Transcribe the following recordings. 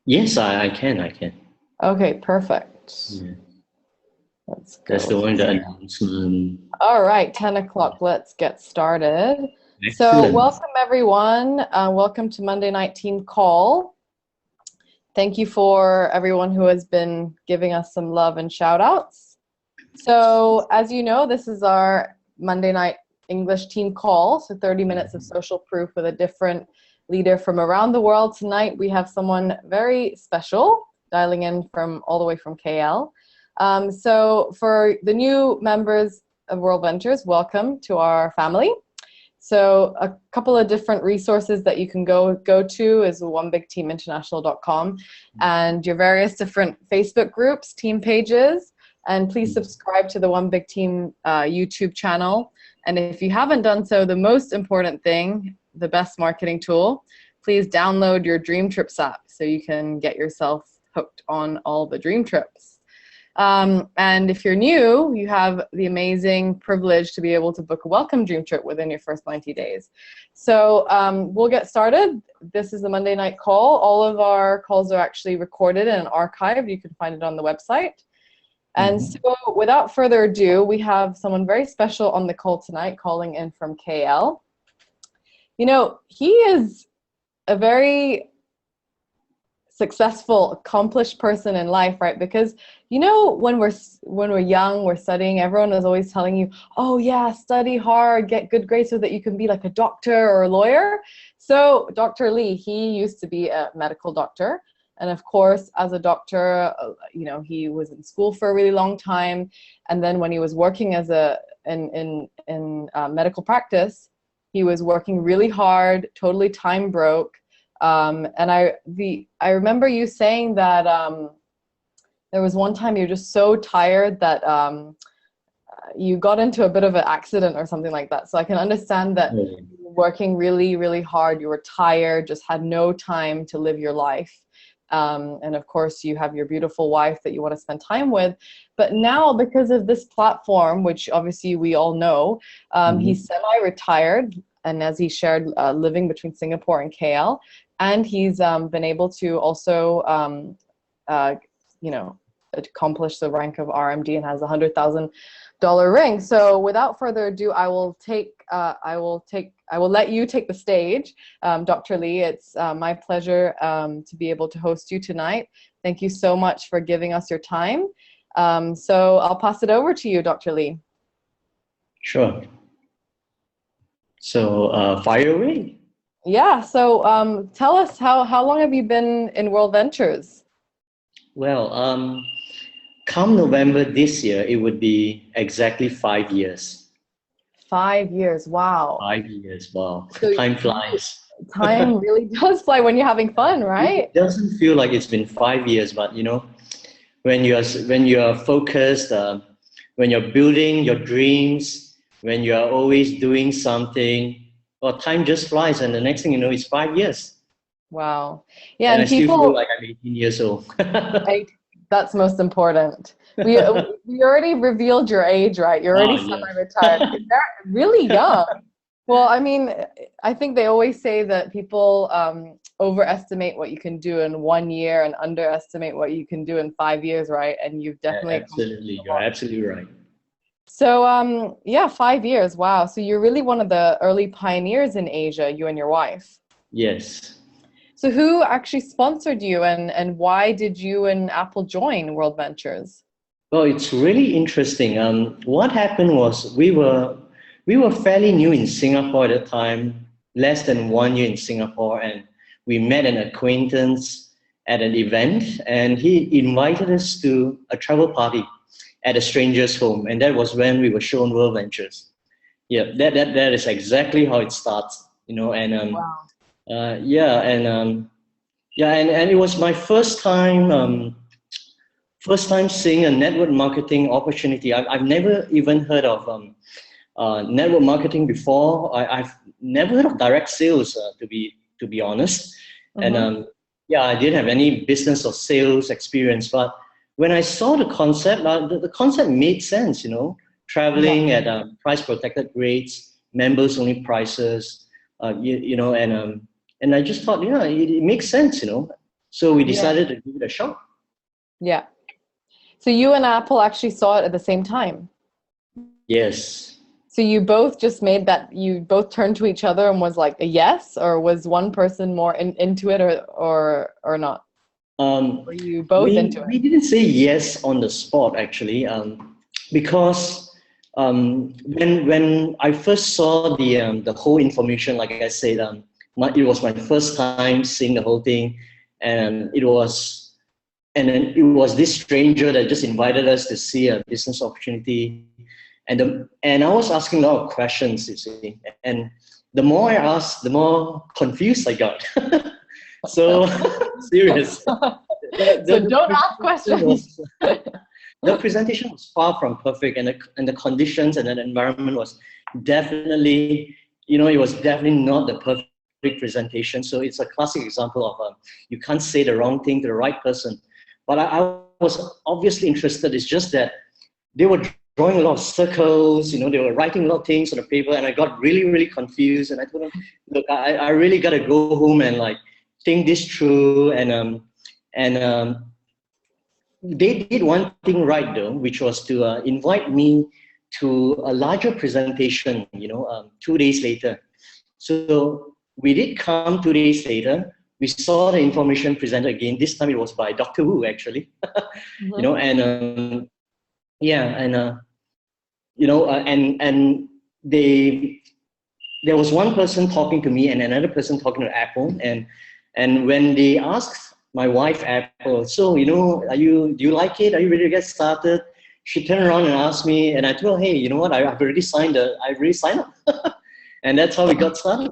Yes, I can, I can. Okay, perfect. Yeah. Let's That's go the one, the here. announcement. All right, 10 o'clock. Let's get started. So, Excellent. welcome everyone. Welcome to Monday Night Team Call. Thank you for everyone who has been giving us some love and shout outs. So, as you know, this is our Monday Night English Team Call. So, 30 minutes of social proof with a different leader from around the world. Tonight, we have someone very special dialing in from all the way from KL. So for the new members of WorldVentures, welcome to our family. So a couple of different resources that you can go to is onebigteaminternational.com and your various different Facebook groups, team pages, and please subscribe to the One Big Team YouTube channel. And if you haven't done so, the most important thing, the best marketing tool, please download your Dream Trips app so you can get yourself hooked on all the dream trips. And if you're new, you have the amazing privilege to be able to book a welcome dream trip within your first 90 days. So we'll get started. This is the Monday night call. All of our calls are actually recorded and archived. You can find it on the website. And so without further ado, we have someone very special on the call tonight calling in from KL. You know, he is a very successful, accomplished person in life, right? Because you know, when we're young, we're studying, everyone is always telling you, oh yeah, study hard, get good grades so that you can be like a doctor or a lawyer. So Dr. Lee, he used to be a medical doctor. And of course, as a doctor, you know, he was in school for a really long time. And then when he was working as in medical practice, he was working really hard, totally time broke. And I remember you saying that there was one time you were just so tired that you got into a bit of an accident or something like that. So I can understand that you were working really, really hard. You were tired, just had no time to live your life. And of course, you have your beautiful wife that you want to spend time with. But now, because of this platform, which obviously we all know, he's semi-retired. And as he shared, living between Singapore and KL. And he's been able to also, you know, accomplish the rank of RMD and has a $100,000 ring. So without further ado, I will let you take the stage, Dr. Lee. It's my pleasure to be able to host you tonight. Thank you so much for giving us your time. So I'll pass it over to you, Dr. Lee. Sure. So fire away. Yeah, so tell us, how long have you been in WorldVentures? Well, come November this year, it would be exactly 5 years. 5 years, wow. 5 years, wow. So Time flies. time really does fly when you're having fun, right? It doesn't feel like it's been 5 years, but you know, when you are focused, when you're building your dreams, when you are always doing something, well, time just flies, and the next thing you know, it's 5 years. Wow. Yeah, And I and still feel people, like I'm 18 years old. that's most important. We already revealed your age, right? You're Oh, already yeah. semi-retired. They're really young. Well, I mean, I think they always say that people overestimate what you can do in 1 year and underestimate what you can do in 5 years, right? And you've definitely accomplished Absolutely. a You're lot. absolutely right. So, yeah, 5 years. Wow. So you're really one of the early pioneers in Asia, you and your wife. Yes. So who actually sponsored you and why did you and Apple join WorldVentures? Well, it's really interesting. What happened was we were fairly new in Singapore at the time, less than 1 year in Singapore, and we met an acquaintance at an event, and he invited us to a travel party at a stranger's home, and that was when we were shown WorldVentures. Yeah, that is exactly how it starts, you know, and Wow. yeah, and it was my first time seeing a network marketing opportunity. I've never even heard of network marketing before. I've never heard of direct sales, to be honest. And yeah, I didn't have any business or sales experience. But when I saw the concept, the concept made sense. You know, traveling at price protected rates, members only prices. You know, and I just thought, yeah, it makes sense. You know, So we Yeah. decided to give it a shot. Yeah. So you and Apple actually saw it at the same time. Yes. So you both just made that, you both turned to each other and was like a yes, or was one person more into it or not? Were you both into We it? didn't say yes on the spot actually, because when I first saw the whole information, like I said, it was my first time seeing the whole thing, and then it was this stranger that just invited us to see a business opportunity, and I was asking a lot of questions, you see, and the more I asked, the more confused I got. So serious. So don't ask Presentation questions. was the presentation was far from perfect, and the conditions and the environment was definitely, it was definitely not the perfect presentation. So it's a classic example of you can't say the wrong thing to the right person. But I was obviously interested. It's just that they were drawing a lot of circles, they were writing a lot of things on the paper, and I got really, really confused. And I told them, look, I really got to go home and like think this through. And they did one thing right though, which was to invite me to a larger presentation, 2 days later. So we did come 2 days later. We saw the information presented again. This time it was by Dr. Wu, actually. Mhm. And yeah, and they there was one person talking to me and another person talking to Apple, and when they asked my wife Apple, so do you like it? Are you ready to get started? She turned around and asked me, and I told her, hey, you know what? I've already signed up, and that's how we got started.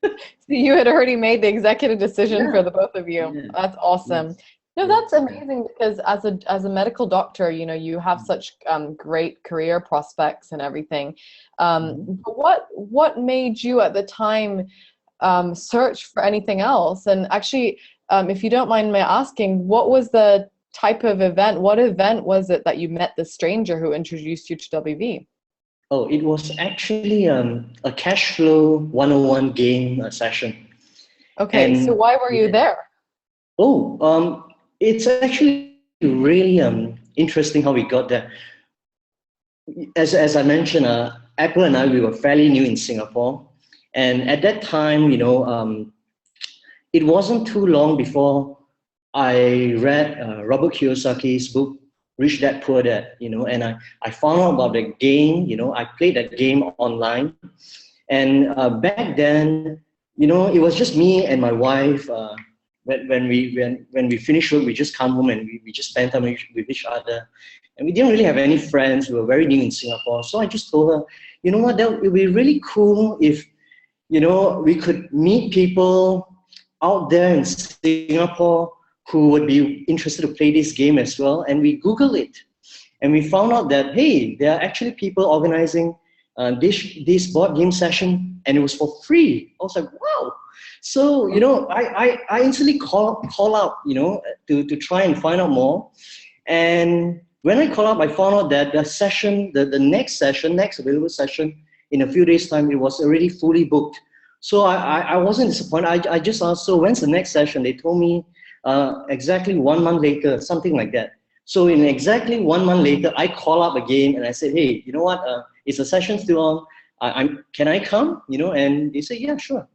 So you had already made the executive decision Yeah, for the both of you. yeah, That's awesome. yes, No, yeah, that's amazing because as a medical doctor, you have such great career prospects and everything. Mhm. But what made you at the time search for anything else? And actually, if you don't mind me asking, what was the type of event? What event was it that you met the stranger who introduced you to WV? Oh, it was actually a cash flow 101 game session. Okay, so And why were you yeah. there? Oh, it's actually really interesting how we got there. As I mentioned, Apple and I, we were fairly new in Singapore, and at that time, it wasn't too long before I read Robert Kiyosaki's book Rich Dad Poor Dad, and I found out about the game. I played that game online, and back then, it was just me and my wife. When we finish work, we just come home and we just spend time with each other. And we didn't really have any friends. We were very new in Singapore. So I just told her, you know what, that would be really cool if, we could meet people out there in Singapore who would be interested to play this game as well. And we Googled it. And we found out that, hey, there are actually people organizing this board game session, and it was for free. I was like, wow. So, I instantly call out, to try and find out more. And when I call up, I found out that the session, the next available session in a few days' time, it was already fully booked. So I wasn't disappointed. I just asked, so when's the next session? They told me exactly 1 month later, something like that. So in exactly 1 month later, I call up again and I said, hey, you know what? Is the session still on? Can I come? And they said, yeah, sure.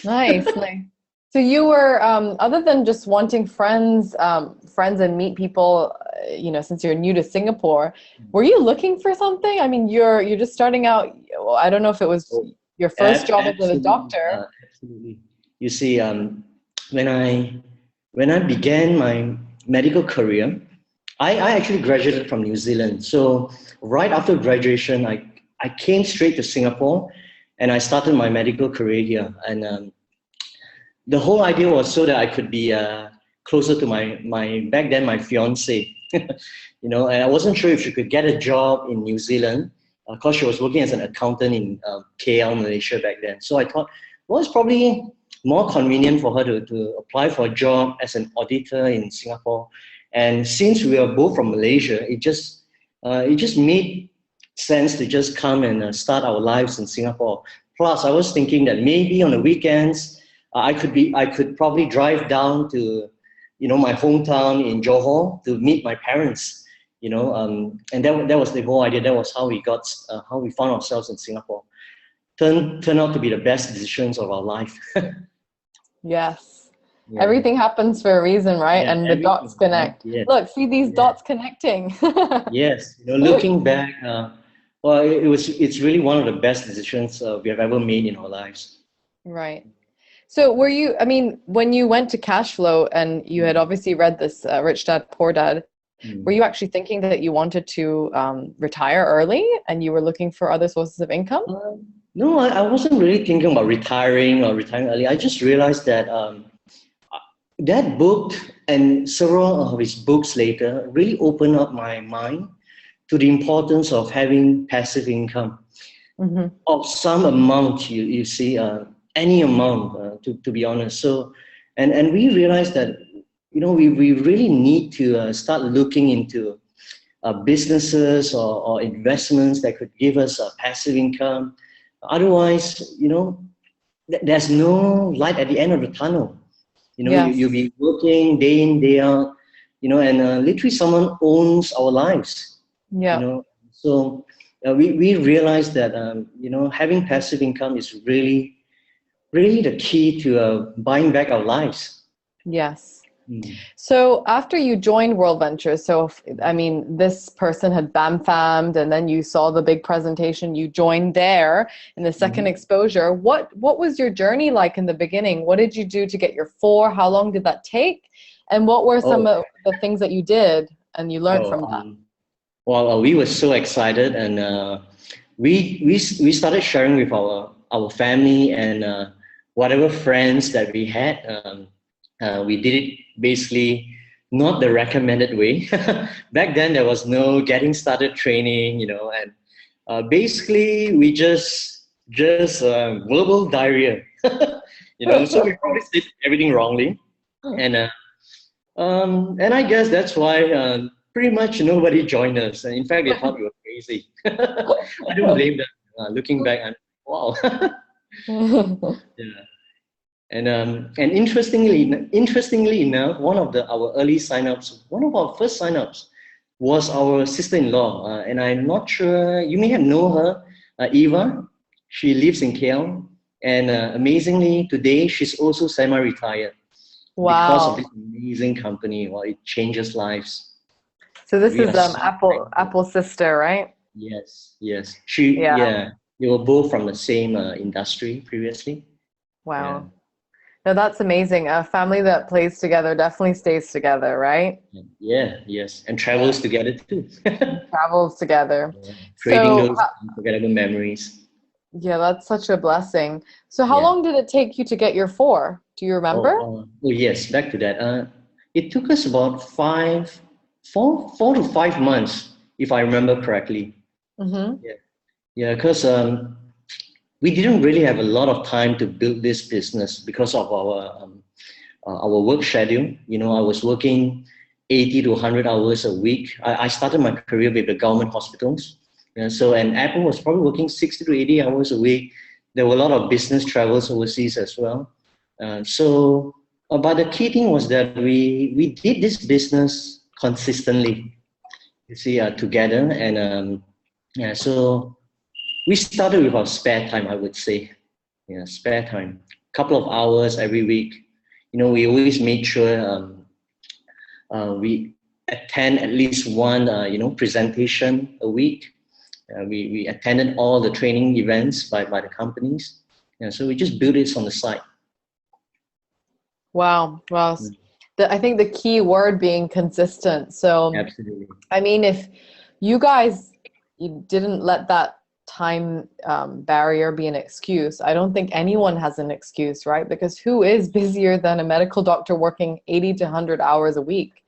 Nice, nice. So you were, other than just wanting friends and meet people, since you're new to Singapore, were you looking for something? I mean, you're just starting out. Well, I don't know if it was Oh, your first job as a absolutely, doctor. absolutely. You see, when I began my medical career, I actually graduated from New Zealand. So right after graduation, I came straight to Singapore, and I started my medical career here. And the whole idea was so that I could be closer to my back then my fiance. And I wasn't sure if she could get a job in New Zealand because she was working as an accountant in KL, Malaysia back then. So I thought, well, it's probably more convenient for her to apply for a job as an auditor in Singapore. And since we are both from Malaysia, it just made sense to just come and start our lives in Singapore. Plus, I was thinking that maybe on the weekends, I could probably drive down to, my hometown in Johor to meet my parents, and that was the whole idea. That was how we found ourselves in Singapore. Turned out to be the best decisions of our life. Yes. Yeah. Everything happens for a reason, right? Yeah, and the dots connect. Yes. Look, see these dots connecting. Yes, looking back, well, it's really one of the best decisions we have ever made in our lives. Right. So were you, I mean, when you went to cash flow and you had obviously read this Rich Dad, Poor Dad, were you actually thinking that you wanted to retire early and you were looking for other sources of income? No, I wasn't really thinking about retiring early. I just realized that that book and several of his books later really opened up my mind to the importance of having passive income of some amount, you see, any amount, to be honest. So, and we realized that, we really need to start looking into businesses or investments that could give us a passive income. Otherwise, there's no light at the end of the tunnel. You'll be working day in, day out, and literally someone owns our lives. Yeah. So we realized that, having passive income is really, really the key to buying back our lives. Yes. So after you joined WorldVentures, so I mean, this person had BAM-FAMmed, and then you saw the big presentation. You joined there in the second exposure. What was your journey like in the beginning? What did you do to get your 4? How long did that take? And what were some of the things that you did and you learned from that? Well, we were so excited, and we started sharing with our family and whatever friends that we had. We did it basically not the recommended way. Back then, there was no getting started training, and basically we just verbal diarrhea, So we probably did everything wrongly, and I guess that's why pretty much nobody joined us. And in fact, they thought we were crazy. I don't blame them. Looking back, wow. Yeah. And interestingly enough, one of our early signups, one of our first signups, was our sister-in-law, and I'm not sure you may have known her, Eva. She lives in KL, and amazingly today she's also semi-retired. Wow! Because of this amazing company. Well, it changes lives. So this is Apple's sister, right? Yes. They were both from the same industry previously. Wow. Yeah. No, that's amazing. A family that plays together definitely stays together, right? Yeah, yes. And travels together too. Travels together. Yeah. Creating those unforgettable memories. Yeah, that's such a blessing. So how long did it take you to get your 4? Do you remember? Oh, yes, back to that. It took us about 4 to 5 months, if I remember correctly. Yeah, because we didn't really have a lot of time to build this business because of our work schedule. I was working 80 to 100 hours a week. I started my career with the government hospitals. And Apple was probably working 60 to 80 hours a week. There were a lot of business travels overseas as well. But the key thing was that we did this business consistently, together. And so we started with our spare time, I would say. Spare time. A couple of hours every week. We always made sure we attend at least one, presentation a week. We attended all the training events by the companies. So we just built it on the side. Wow. I think the key word being consistent. So, absolutely. I mean, if you guys didn't let that time barrier be an excuse, I don't think anyone has an excuse, right? Because who is busier than a medical doctor working 80 to 100 hours a week?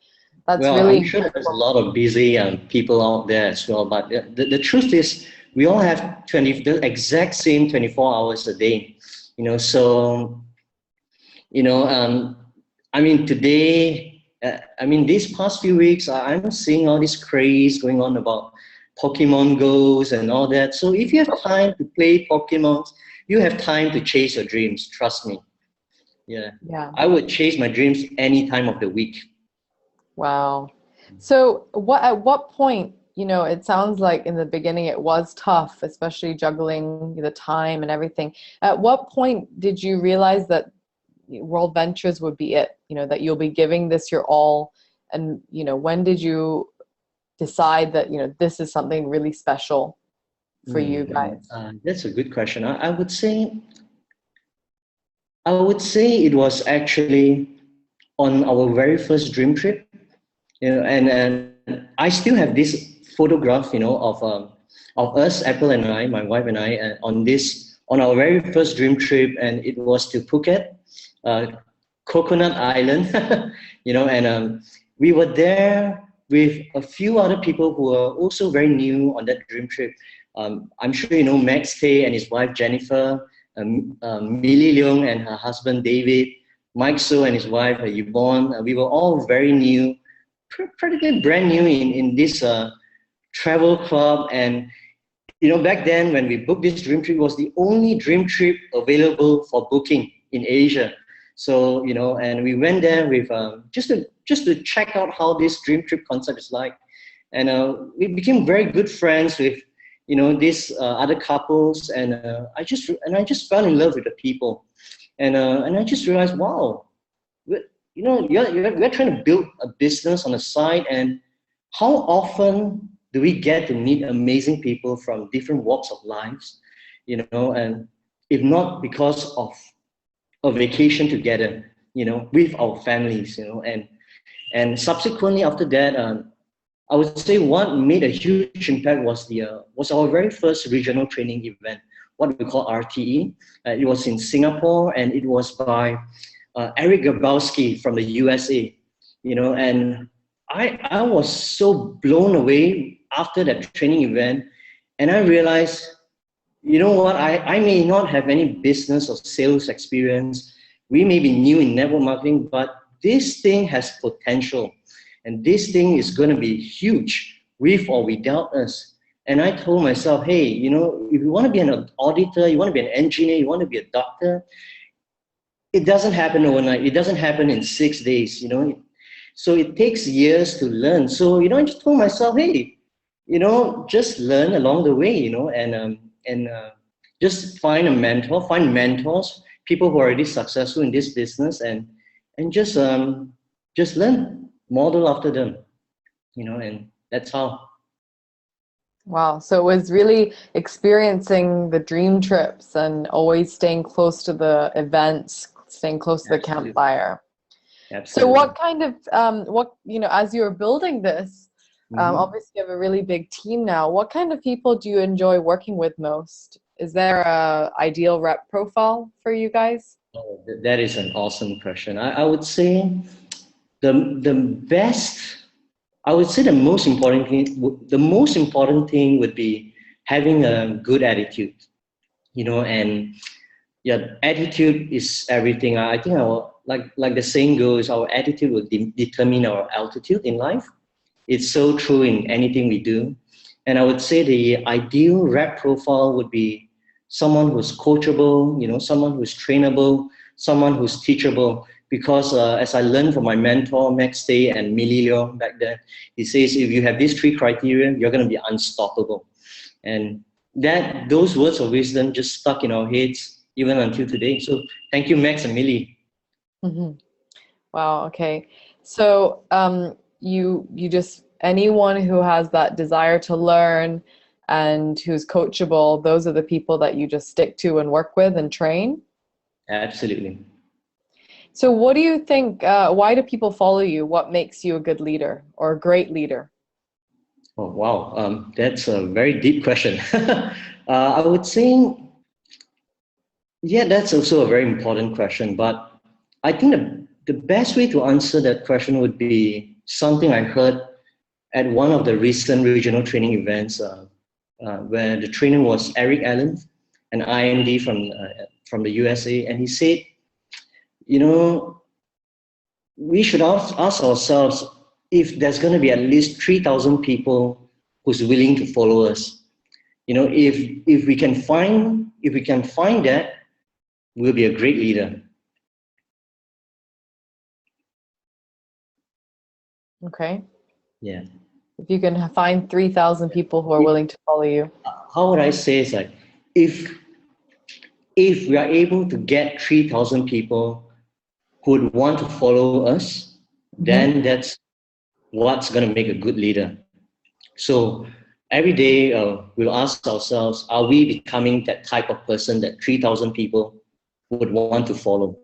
That's really. I'm sure there's a lot of busy people out there as well. But the truth is, we all have the exact same 24 hours a day. So. I mean, today, these past few weeks, I'm seeing all this craze going on about Pokemon Go's and all that. So if you have time to play Pokemon, you have time to chase your dreams, trust me. Yeah. Yeah. I would chase my dreams any time of the week. Wow. So at what point, it sounds like in the beginning it was tough, especially juggling the time and everything. At what point did you realize that World Ventures would be it, that you'll be giving this your all? And, when did you decide that, this is something really special for you guys? That's a good question. I would say it was actually on our very first dream trip, and I still have this photograph, of us, Apple and I, my wife and I, on our very first dream trip, and it was to Phuket, uh, Coconut Island, and we were there with a few other people who were also very new on that dream trip. I'm sure you know Max Tay and his wife Jennifer, Millie Leong and her husband David, Mike So and his wife Yvonne. We were all very new, practically brand new in this travel club. And back then when we booked this dream trip, it was the only dream trip available for booking in Asia. So and we went there with just to check out how this dream trip concept is like, and we became very good friends with these other couples, and I just fell in love with the people, and I just realized, wow, we're trying to build a business on the side, and how often do we get to meet amazing people from different walks of lives, and if not because of a vacation together, with our families, and subsequently after that, I would say what made a huge impact was our very first regional training event, what we call RTE. It was in Singapore, and it was by Eric Gabowski from the USA, and I was so blown away after that training event, and I realized, you know what, I may not have any business or sales experience. We may be new in network marketing, but this thing has potential, and this thing is going to be huge with or without us. And I told myself, hey, if you want to be an auditor, you want to be an engineer, you want to be a doctor, it doesn't happen overnight. It doesn't happen in 6 days, So it takes years to learn. So, I just told myself, hey, just learn along the way, and just find a mentor, find mentors, people who are already successful in this business, and just learn, model after them, and that's how. Wow. So it was really experiencing the dream trips and always staying close to the events, staying close to the Absolutely. campfire. So Absolutely. what kind of, as you were building this, Mhm. obviously you have a really big team now. What kind of people do you enjoy working with most? Is there a ideal rep profile for you guys? Oh, that is an awesome question. I would say the best. I would say the most important thing would be having a good attitude, and yeah, attitude is everything. I think like the saying goes, our attitude will determine our altitude in life. It's so true in anything we do. And I would say the ideal rep profile would be someone who's coachable, someone who's trainable, someone who's teachable. Because as I learned from my mentor, Max Day and Millie Leong back then, he says, if you have these three criteria, you're going to be unstoppable. And those words of wisdom just stuck in our heads even until today. So thank you, Max and Millie. Hmm. Wow. Okay. So you just anyone who has that desire to learn and who's coachable, those are the people that you just stick to and work with and train. Absolutely. So what do you think? Why do people follow you? What makes you a good leader or a great leader? Oh, wow. That's a very deep question. I would say, yeah, that's also a very important question. But I think the best way to answer that question would be something I heard at one of the recent regional training events, where the trainer was Eric Allen, an IMD from the USA, and he said, you know, we should ask ourselves if there's going to be at least 3,000 people who's willing to follow us. If we can find that, we'll be a great leader. Okay. Yeah. If you can find 3,000 people who are willing to follow you. How would I say it's like, if we are able to get 3,000 people who would want to follow us, then that's what's going to make a good leader. So every day we'll ask ourselves, are we becoming that type of person that 3,000 people would want to follow?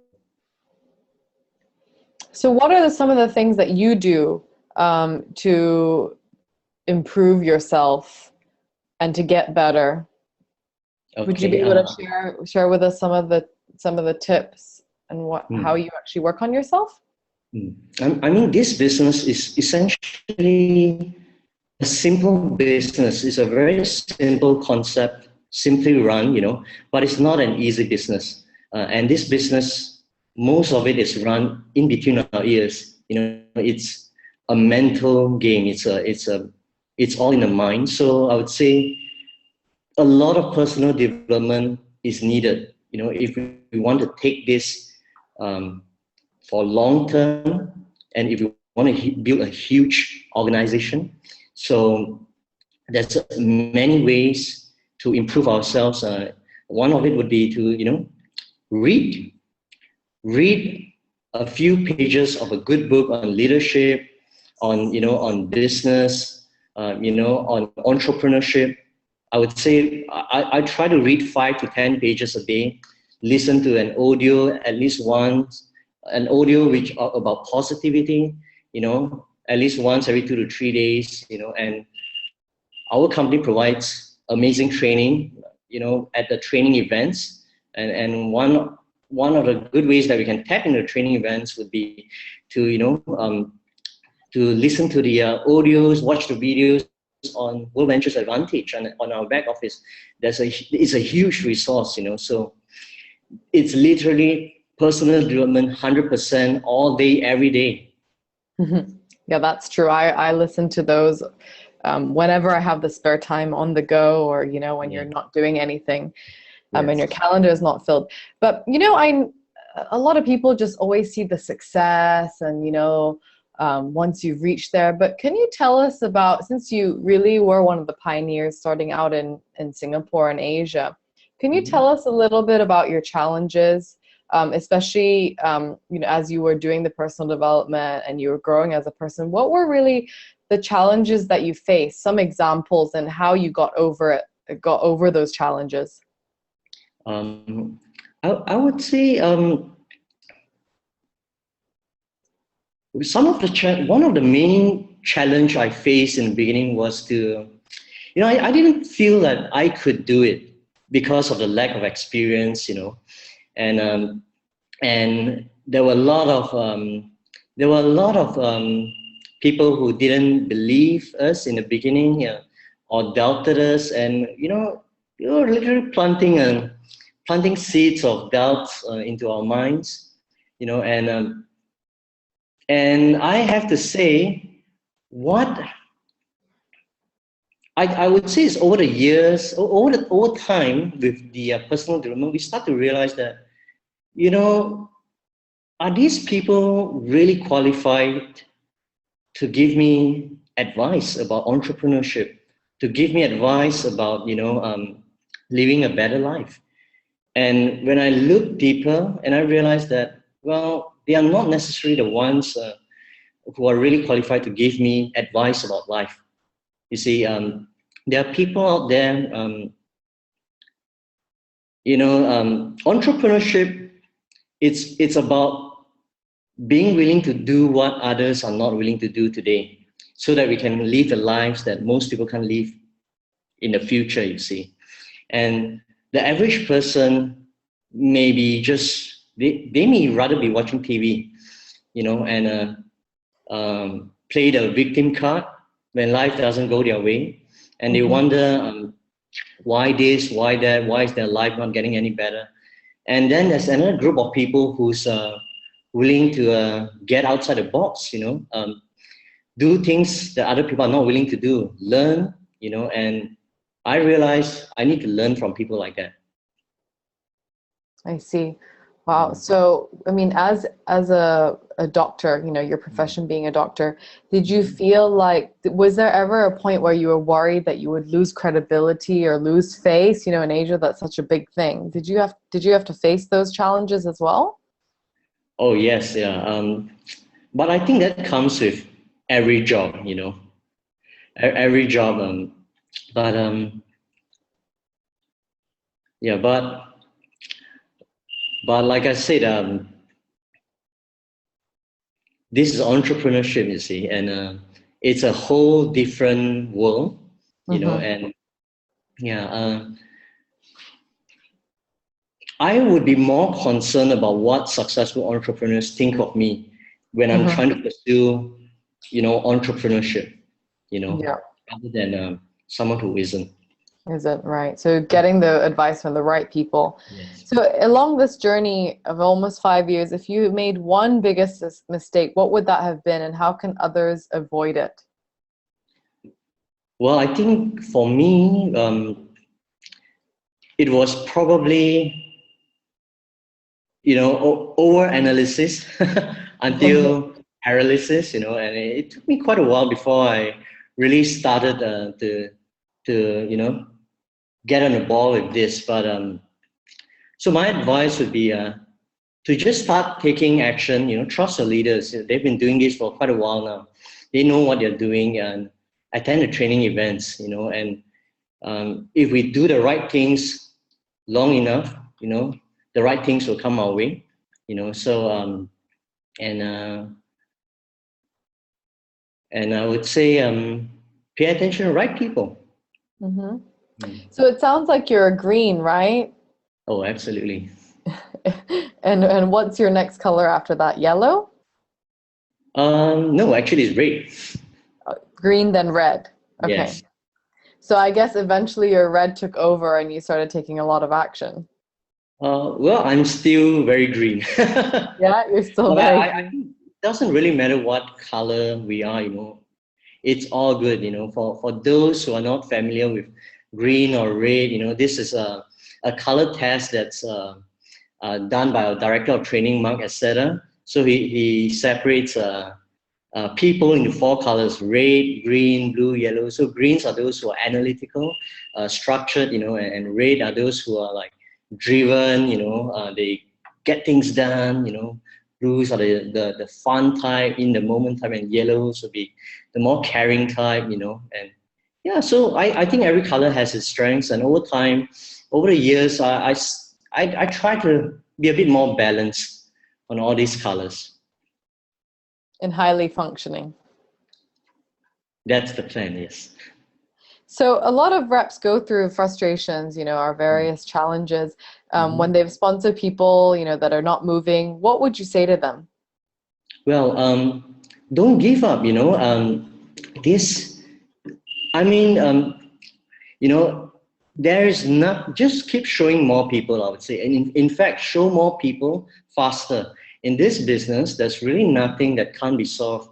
So what are some of the things that you do to improve yourself and to get better? Okay. Would you be able to share with us some of the tips and how you actually work on yourself? I mean, this business is essentially a simple business. It's a very simple concept, simply run, but it's not an easy business. And this business, most of it is run in between our ears. It's a mental game. It's all in the mind. So I would say a lot of personal development is needed. If we want to take this for long term, and if we want to build a huge organization. So there's many ways to improve ourselves. One of it would be to read a few pages of a good book on leadership, on business, on entrepreneurship. I would say I try to read 5 to 10 pages a day, listen to an audio at least once, an audio which about positivity, at least once every 2 to 3 days, and our company provides amazing training, at the training events, and one of the good ways that we can tap into training events would be to to listen to the audios, watch the videos on WorldVentures Advantage on our back office. It's a huge resource, so it's literally personal development 100% all day, every day. Yeah, that's true. I listen to those whenever I have the spare time on the go, or when you're not doing anything, and your calendar is not filled. But a lot of people just always see the success and once you've reached there. But can you tell us about, since you really were one of the pioneers starting out in Singapore and Asia, can you tell us a little bit about your challenges, especially as you were doing the personal development and you were growing as a person? What were really the challenges that you faced? Some examples and how you got over those challenges. I would say one of the main challenge I faced in the beginning was to, I didn't feel that I could do it because of the lack of experience, and there were a lot of people who didn't believe us in the beginning, or doubted us, and you're literally planting seeds of doubts into our minds, and I have to say, what I would say is over the years, over time with the personal development, we start to realize that, are these people really qualified to give me advice about entrepreneurship, to give me advice about, living a better life? And when I look deeper and I realized that, well, they are not necessarily the ones who are really qualified to give me advice about life. You see, there are people out there, entrepreneurship, it's about being willing to do what others are not willing to do today, so that we can live the lives that most people can live in the future, you see. And the average person may be they may rather be watching TV, and play the victim card when life doesn't go their way. And they wonder why this, why that, why is their life not getting any better? And then there's another group of people who's willing to get outside the box, do things that other people are not willing to do, learn, and I realized I need to learn from people like that. I see. Wow. So, I mean, as a doctor, you know, your profession being a doctor, did you feel like, was there ever a point where you were worried that you would lose credibility or lose face? You know, in Asia, that's such a big thing. Did you have to face those challenges as well? Oh yes, yeah. But I think that comes with every job, you know, every job. But yeah, but like I said, this is entrepreneurship, you see, and it's a whole different world, you know. Mm-hmm. And yeah, I would be more concerned about what successful entrepreneurs think of me when I'm Mm-hmm. trying to pursue, you know, entrepreneurship, you know, Yeah. rather than someone who isn't. Is it right? So getting the advice from the right people. Yes. So along this journey of almost 5 years, if you made one biggest mistake, what would that have been, and how can others avoid it? Well, I think for me, it was probably, you know, over analysis until paralysis, you know, and it took me quite a while before I really started to you know, get on the ball with this. But so my advice would be to just start taking action. You know, trust your leaders. They've been doing this for quite a while now. They know what they're doing, and attend the training events. You know, and if we do the right things long enough, you know, the right things will come our way. You know, so and uh, and I would say pay attention to the right people. Hmm. Mm. So it sounds like you're a green, right? Oh, absolutely. And what's your next color after that? Yellow? No, actually, it's red. Green, then red. Okay. Yes. So I guess eventually your red took over and you started taking a lot of action. Well, I'm still very green. Yeah, you're still But very I green. think it doesn't really matter what color we are, you know, it's all good, you know. For those who are not familiar with green or red, you know, this is a color test that's done by our director of training, Mark Etc. So he separates people into four colors: red, green, blue, yellow. So greens are those who are analytical, structured, you know, and red are those who are like driven, you know, they get things done, you know. Blues are the fun type, in the moment type, and yellows will be the more caring type, you know. And yeah, so I think every color has its strengths, and over time, over the years, I try to be a bit more balanced on all these colors. And highly functioning. That's the plan, yes. So a lot of reps go through frustrations, you know, our various challenges when Mhm. they've sponsored people, you know, that are not moving. What would you say to them? Well, don't give up, you know. This, I mean, you know, there is not, just keep showing more people, I would say. And in fact, show more people faster. In this business, there's really nothing that can't be solved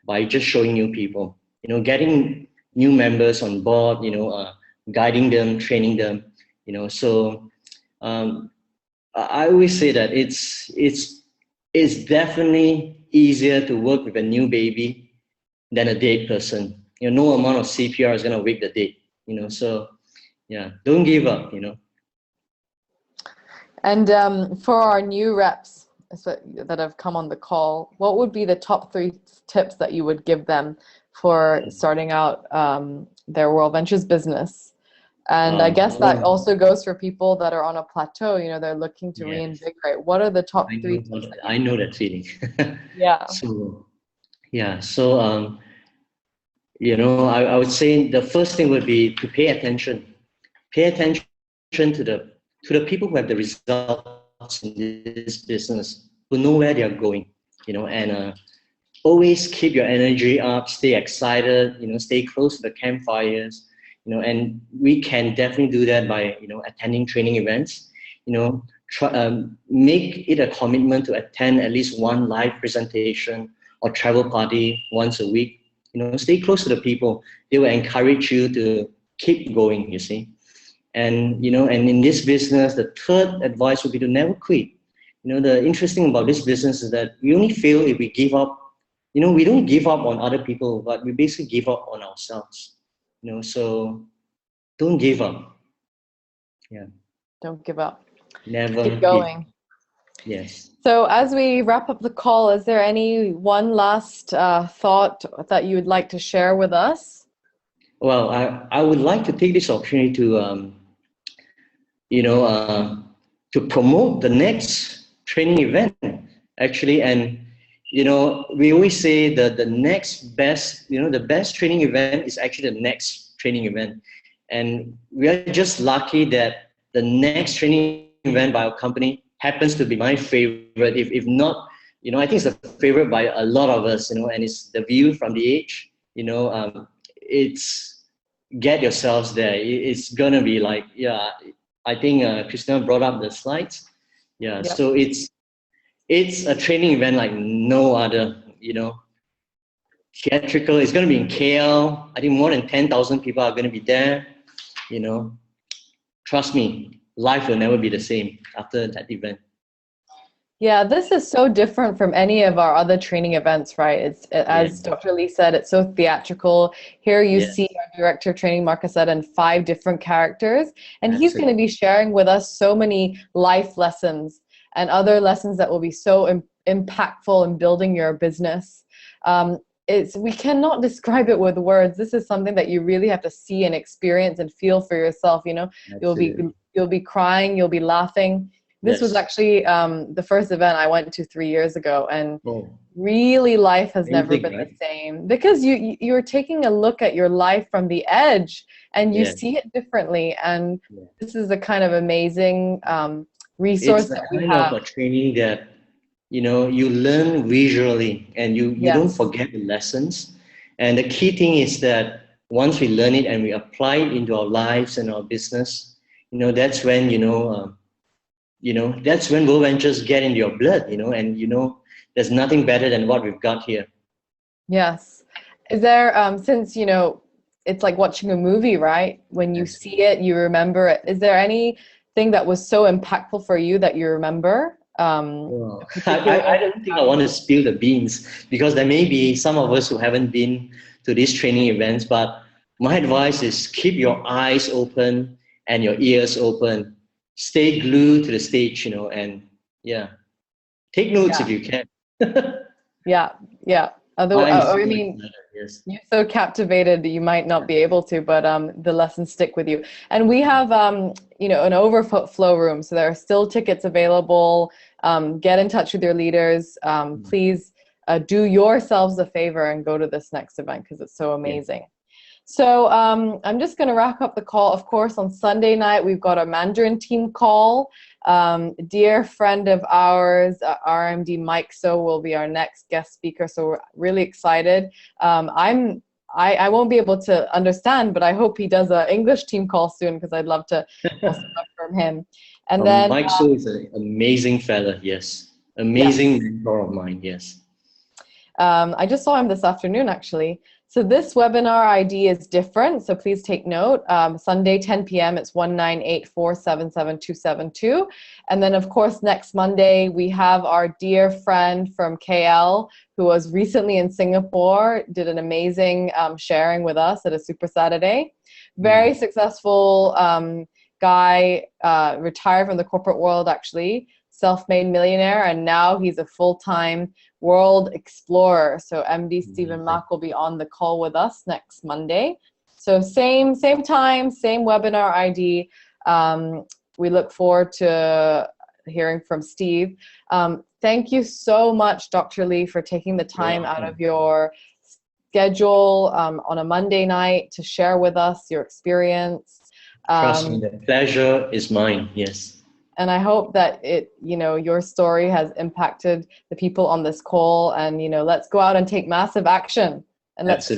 by just showing new people, you know, getting new members on board, you know, guiding them, training them, you know. So um, I always say that it's definitely easier to work with a new baby than a dead person. You know, no amount of CPR is gonna wake the dead. You know, so yeah, don't give up. You know. And for our new reps that have come on the call, what would be the top three tips that you would give them for starting out their WorldVentures business? And I guess that Well, also goes for people that are on a plateau, you know, they're looking to yes, reinvigorate. What are the top I three know. tips that I you? know that feeling. Yeah. So yeah, so you know, I would say the first thing would be to pay attention. Pay attention to the people who have the results in this business, who know where they are going. You know, and always keep your energy up, stay excited, you know, stay close to the campfires, you know. And we can definitely do that by, you know, attending training events, you know. Make it a commitment to attend at least one live presentation or travel party once a week. You know, stay close to the people. They will encourage you to keep going, you see. And you know, and in this business, the third advice would be to never quit. The interesting about this business is that we only fail if we give up. We don't give up on other people, but we basically give up on ourselves. So don't give up. Yeah. Don't give up. Never Keep going. Yes. So as we wrap up the call, is there any one last thought that you would like to share with us? Well, I would like to take this opportunity to to promote the next training event, actually. And we always say that the next best, the best training event is actually the next training event. And we are just lucky that the next training event by our company happens to be my favorite. If not, I think it's a favorite by a lot of us, and it's the view from the edge. It's get yourselves there. It's gonna be like, yeah, I think Christina brought up the slides. Yeah, Yep. so it's a training event like no other, theatrical. It's going to be in KL. I think more than 10,000 people are going to be there. Trust me, life will never be the same after that event. Yeah, this is so different from any of our other training events, right? As Dr. Lee said, it's so theatrical. Here you see our director of training, Marcus, said, and 5 different characters. And he's going to be sharing with us so many life lessons and other lessons that will be so impactful in building your business. We cannot describe it with words. This is something that you really have to see and experience and feel for yourself. You'll be crying, you'll be laughing. This was actually the first event I went to 3 years ago, and really life has never been the same, because you're taking a look at your life from the edge and you see it differently. And this is a kind of amazing resource that we have. It's a training that you learn visually, and you don't forget the lessons. And the key thing is that once we learn it and we apply it into our lives and our business, that's when that's when WorldVentures get into your blood, and there's nothing better than what we've got here. Yes. Is there, since, it's like watching a movie, right? When you see it, you remember it. Is there anything that was so impactful for you that you remember? I don't think I want to spill the beans, because there may be some of us who haven't been to these training events, but my advice is keep your eyes open and your ears open. Stay glued to the stage, and take notes if you can. Otherwise, you're so captivated that you might not be able to, but the lessons stick with you. And we have, an overflow room, so there are still tickets available. Get in touch with your leaders. Please do yourselves a favor and go to this next event, because it's so amazing. So I'm just going to wrap up the call. Of course, on Sunday night, we've got a Mandarin team call. Dear friend of ours, RMD Mike So will be our next guest speaker. So we're really excited. I won't be able to understand, but I hope he does an English team call soon, because I'd love to also learn from him. And then Mike So is an amazing fella. Yes, amazing mentor of mine. Yes. I just saw him this afternoon, actually. So this webinar ID is different, so please take note. Sunday, 10 p.m., it's 198477272. And then, of course, next Monday, we have our dear friend from KL, who was recently in Singapore, did an amazing sharing with us at a Super Saturday. Very successful guy, retired from the corporate world, actually, self-made millionaire, and now he's a full-time world explorer. So MD Stephen Mack will be on the call with us next Monday. So same time, same webinar ID. We look forward to hearing from Steve. Thank you so much, Dr. Lee, for taking the time out of your schedule on a Monday night to share with us your experience. Trust me, the pleasure is mine. Yes. And I hope that your story has impacted the people on this call. And let's go out and take massive action. And let's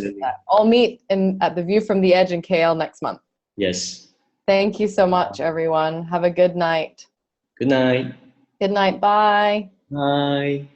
all meet at the View from the Edge in KL next month. Yes. Thank you so much, everyone. Have a good night. Good night. Good night. Bye. Bye.